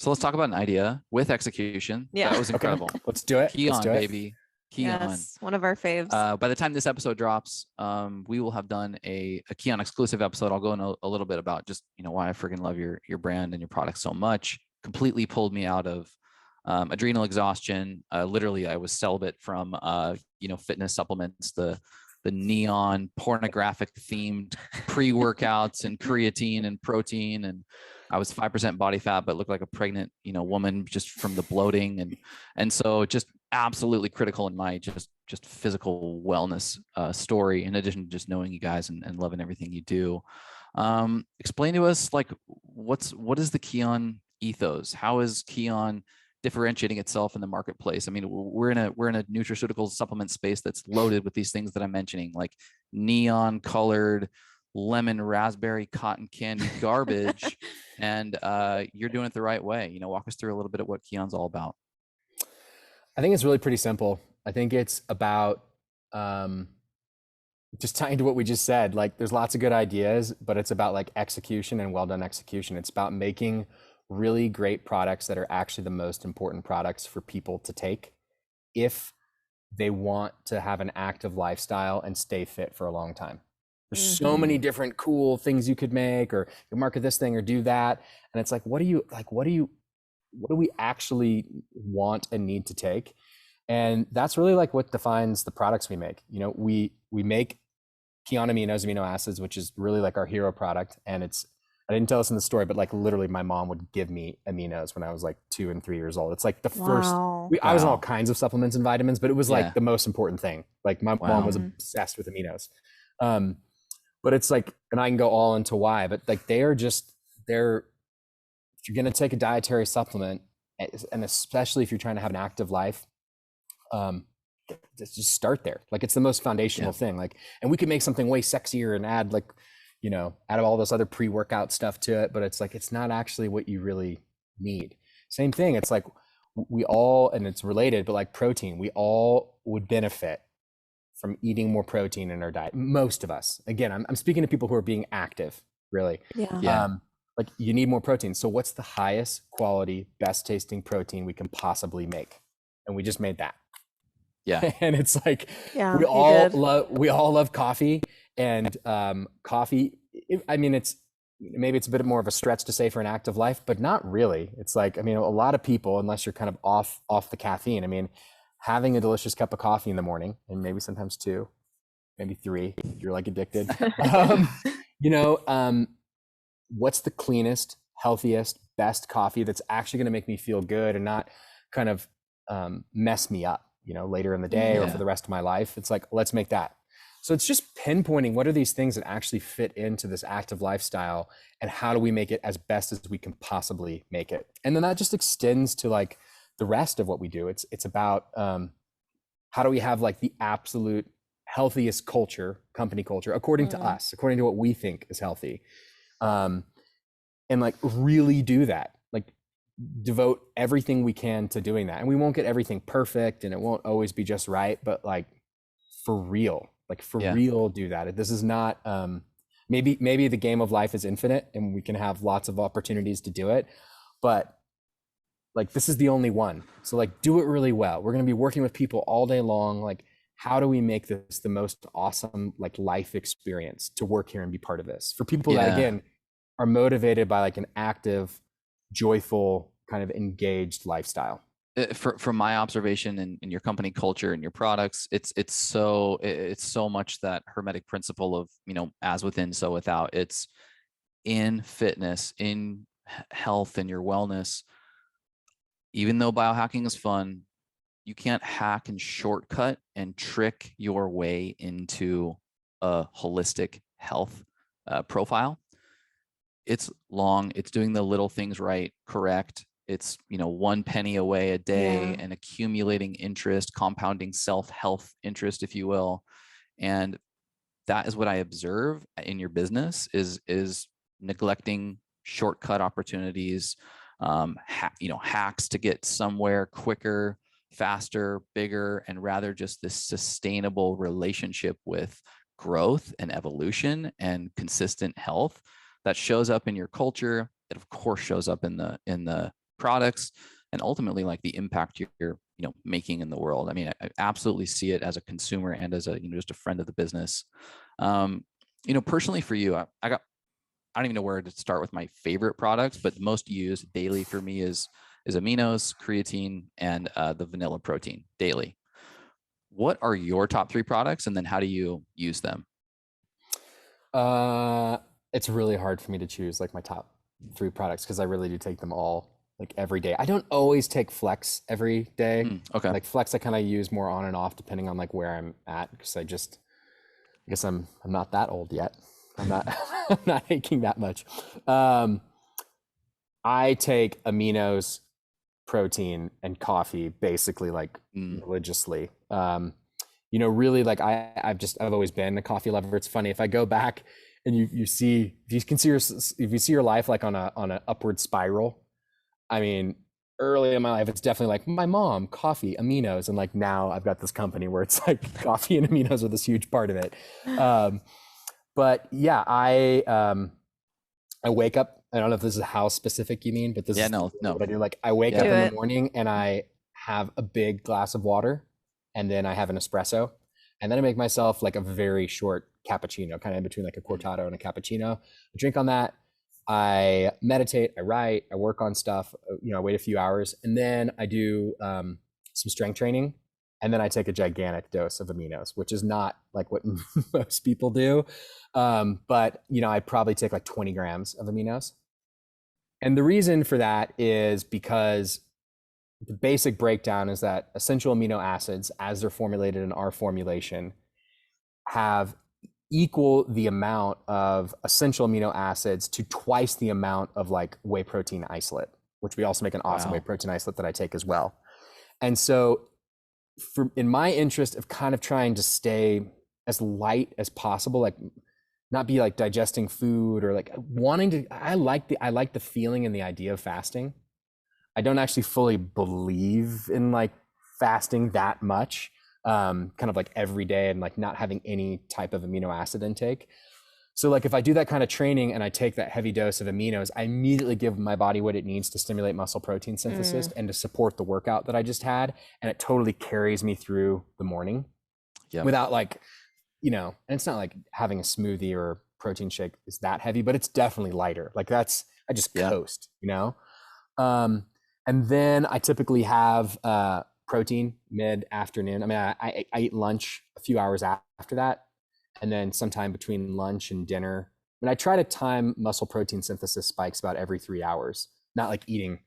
So let's talk about an idea with execution. Yeah. That was incredible. Okay, let's do it. Kion, baby. Kion. Yes, one of our faves. By the time this episode drops, we will have done a Kion exclusive episode. I'll go in a little bit about just, why I freaking love your brand and your product so much. Completely pulled me out of adrenal exhaustion. Literally, I was celibate from, fitness supplements, the neon pornographic themed pre-workouts and creatine and protein. And I was 5% body fat, but looked like a pregnant, woman just from the bloating. And so just absolutely critical in my just physical wellness story, in addition to just knowing you guys and loving everything you do. Explain to us, like, what is the Kion ethos? How is Kion differentiating itself in the marketplace? I mean, we're in a nutraceutical supplement space that's loaded with these things that I'm mentioning, like neon colored lemon raspberry cotton candy garbage. And you're doing it the right way. Walk us through a little bit of what Kion's all about. I think it's really pretty simple. I think it's about just tying to what we just said. Like, there's lots of good ideas, but it's about like execution and well done execution. It's about making really great products that are actually the most important products for people to take if they want to have an active lifestyle and stay fit for a long time. There's so many different cool things you could make, or you market this thing or do that. And it's like, what do we actually want and need to take? And that's really like what defines the products we make. We make Kion amino acids, which is really like our hero product. And I didn't tell this in the story, but like literally my mom would give me aminos when I was like 2 and 3 years old. It's like the first, I was on all kinds of supplements and vitamins, but it was like the most important thing. Like my mom was obsessed with aminos. But it's like, and I can go all into why, but like if you're going to take a dietary supplement, and especially if you're trying to have an active life, just start there. Like, it's the most foundational thing. Like, and we could make something way sexier and add like, add all this other pre-workout stuff to it, but it's like, it's not actually what you really need. Same thing. It's like we all, and it's related, but like protein, we all would benefit from eating more protein in our diet. Most of us. Again, I'm speaking to people who are being active, really. Like, you need more protein. So what's the highest quality, best tasting protein we can possibly make? And we just made that. Yeah. And it's like, we all love coffee, and coffee, maybe it's a bit more of a stretch to say for an active life, but not really. It's like, a lot of people, unless you're kind of off the caffeine, having a delicious cup of coffee in the morning, and maybe sometimes 2, maybe 3, if you're like addicted. What's the cleanest, healthiest, best coffee that's actually going to make me feel good and not kind of mess me up, later in the day or for the rest of my life? It's like, let's make that. So it's just pinpointing what are these things that actually fit into this active lifestyle, and how do we make it as best as we can possibly make it? And then that just extends to like the rest of what we do. It's about how do we have like the absolute healthiest company culture, according to us, according to what we think is healthy. And like really do that, like devote everything we can to doing that. And we won't get everything perfect, and it won't always be just right, but like for real do that. This is not, maybe the game of life is infinite and we can have lots of opportunities to do it, but like, this is the only one. So like, do it really well. We're going to be working with people all day long. Like, how do we make this the most awesome, like, life experience to work here and be part of this for people that, again, are motivated by like an active, joyful, kind of engaged lifestyle? From my observation in your company culture and your products, it's so much that hermetic principle of, as within, so without. It's in fitness, in health, and your wellness. Even though biohacking is fun, you can't hack and shortcut and trick your way into a holistic health profile. It's long. It's doing the little things right, correct. It's, 1 penny away a day and accumulating interest, compounding self-health interest, if you will. And that is what I observe in your business is neglecting shortcut opportunities, hacks to get somewhere quicker, faster, bigger, and rather just this sustainable relationship with growth and evolution and consistent health that shows up in your culture. It of course shows up in the products, and ultimately like the impact you're making in the world. I mean, I absolutely see it as a consumer and as a just a friend of the business. Personally for you, I don't even know where to start with my favorite products, but most used daily for me is aminos, creatine, and the vanilla protein daily. What are your top 3 products, and then how do you use them? It's really hard for me to choose like my top 3 products because I really do take them all like every day. I don't always take Flex every day. Okay. Like Flex, I kind of use more on and off depending on like where I'm at because I guess I'm not that old yet. I'm not I'm not aching that much. I take aminos, protein, and coffee basically like religiously. Really like I've always been a coffee lover. It's funny if I go back and you see if you see your life like on an upward spiral. I mean, early in my life, it's definitely like my mom, coffee, aminos, and like now I've got this company where it's like coffee and aminos are this huge part of it. But yeah, I wake up. I don't know if this is how specific you mean, but this is no. what I do. Like I wake up in the morning and I have a big glass of water, and then I have an espresso, and then I make myself like a very short cappuccino, kind of in between like a cortado and a cappuccino. I drink on that. I meditate, I write, I work on stuff, I wait a few hours, and then I do some strength training, and then I take a gigantic dose of aminos, which is not like what most people do. But I probably take like 20 grams of aminos. And the reason for that is because the basic breakdown is that essential amino acids, as they're formulated in our formulation, have equal the amount of essential amino acids to twice the amount of like whey protein isolate, which we also make an awesome whey protein isolate that I take as well. And so in my interest of kind of trying to stay as light as possible, like not be like digesting food or like wanting to, I like the feeling and the idea of fasting. I don't actually fully believe in like fasting that much. Kind of like every day and like not having any type of amino acid intake. So like if I do that kind of training and I take that heavy dose of aminos, I immediately give my body what it needs to stimulate muscle protein synthesis and to support the workout that I just had. And it totally carries me through the morning without like, and it's not like having a smoothie or a protein shake is that heavy, but it's definitely lighter. Like I just coast, and then I typically have, protein mid-afternoon. I mean, I eat lunch a few hours after that, and then sometime between lunch and dinner. I mean, I try to time muscle protein synthesis spikes about every 3 hours, not like eating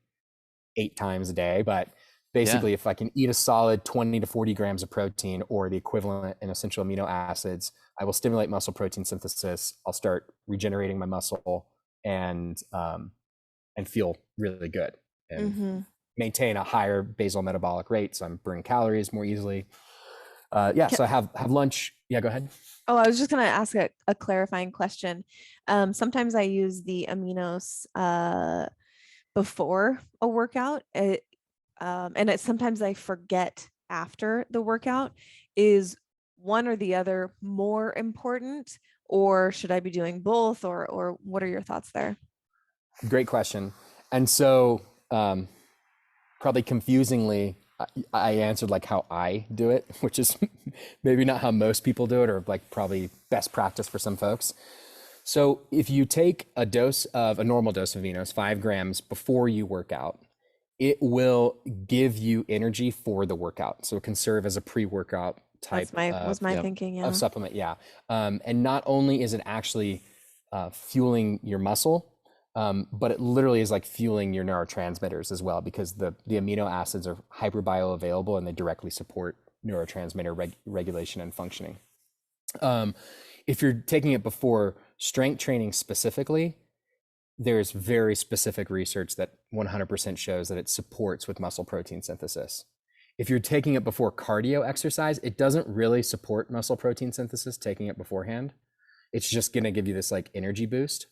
8 times a day, but basically if I can eat a solid 20 to 40 grams of protein or the equivalent in essential amino acids, I will stimulate muscle protein synthesis. I'll start regenerating my muscle and feel really good. And maintain a higher basal metabolic rate, so I'm burning calories more easily. So I have lunch. Yeah, go ahead. Oh, I was just gonna ask a clarifying question. Sometimes I use the aminos before a workout, and sometimes I forget after the workout. Is one or the other more important, or should I be doing both, or what are your thoughts there? Great question. And so probably confusingly, I answered like how I do it, which is maybe not how most people do it, or like probably best practice for some folks. So if you take a normal dose of aminos, 5 grams before you work out, it will give you energy for the workout. So it can serve as a pre-workout type was my thinking, of supplement. Yeah. And not only is it actually fueling your muscle, but it literally is like fueling your neurotransmitters as well, because the amino acids are hyperbioavailable and they directly support neurotransmitter regulation and functioning. If you're taking it before strength training specifically, there's very specific research that 100% shows that it supports with muscle protein synthesis. If you're taking it before cardio exercise, it doesn't really support muscle protein synthesis taking it beforehand. It's just going to give you this like energy boost.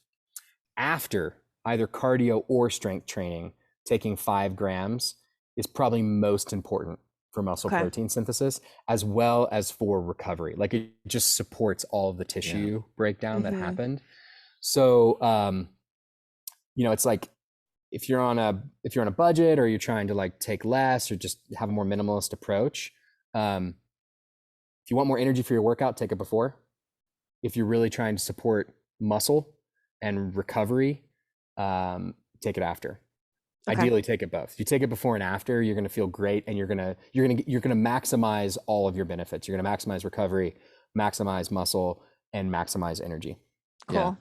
After either cardio or strength training, taking 5 grams is probably most important for muscle protein synthesis, as well as for recovery. Like it just supports all of the tissue breakdown that happened. So, it's like if you're on a budget, or you're trying to like take less or just have a more minimalist approach, if you want more energy for your workout, take it before. If you're really trying to support muscle and recovery, take it after. Okay. Ideally, take it both. If you take it before and after, you're going to feel great, and you're going to maximize all of your benefits. You're going to maximize recovery, maximize muscle, and maximize energy. Cool. Yeah.